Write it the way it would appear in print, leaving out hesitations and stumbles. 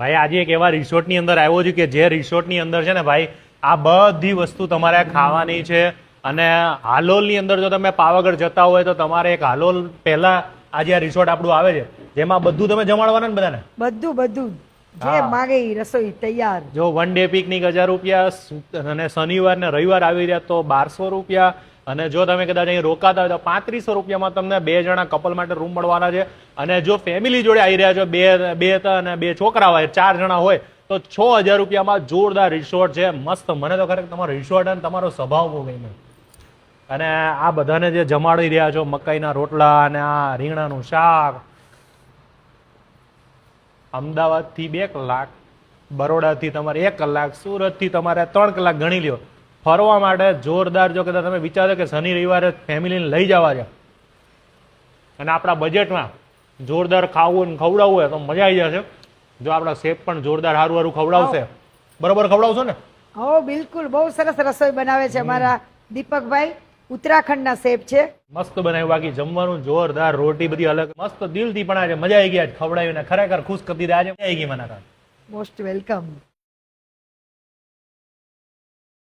ભાઈ આજે એક એવા રિસોર્ટની અંદર આવ્યો છું કે જે રિસોર્ટની અંદર છે ને ભાઈ આ બધી વસ્તુ તમારે ખાવાની છે. અને હાલોલની અંદર જો તમે પાવાગઢ જતા હોય તો તમારે એક હાલોલ પહેલા આજે આ રિસોર્ટ આપણું આવે છે જેમાં બધું તમે જમાડવાના ને બધાને બધું જે માગે ઈ રસોઈ તૈયાર. જો વન ડે પિકનિક 1000 રૂપિયા અને શનિવાર ને રવિવાર આવી રહ્યા તો 1200 રૂપિયા. અને જો તમે કદાચ અહીં રોકાતા હોય તો 3500 રૂપિયામાં તમને 2 જણા કપલ માટે રૂમ મળવાના છે. અને જો ફેમિલી જોડે આવી રહ્યા છો બે અને 2 છોકરા હોય 4 જણા હોય તો 6000 રૂપિયામાં જોરદાર રિસોર્ટ છે. મસ્ત. મને તો ખરેખર તમારો રિસોર્ટ અને તમારો સ્વભાવ બહુ ગમ્યો. અને આ બધાને જે જમાડી રહ્યા છો મકાઈના રોટલા અને આ રીંગણાનું શાક. અમદાવાદથી 2 કલાક, બરોડાથી તમારે 1 કલાક, સુરતથી તમારે 3 કલાક ગણી લ્યો ફરવા માટે જોરદાર. જો કદાચ તમે વિચારો કે શનિ રવિવારે ફેમિલીને લઈ જવા છે અને આપણા બજેટમાં જોરદાર ખાવું ને ખવડાવવું હોય તો મજા આવી જશે. જો આપણા શેફ પણ જોરદાર સારું ખવડાવશે. બરોબર ખવડાવશો ને? હો બિલકુલ. બહુ સરસ રસોઈ બનાવે છે અમારા દીપકભાઈ, ઉત્તરાખંડના શેફ છે. મસ્ત બનાવ્યું. બાકી જમવાનું જોરદાર, રોટી બધી અલગ, મસ્ત દિલથી પણ આજે મજા આવી ગઈ. ખવડાવીને ખરેખર ખુશ કરી દીધા. આજે મજા આવી ગઈ મને. Most welcome.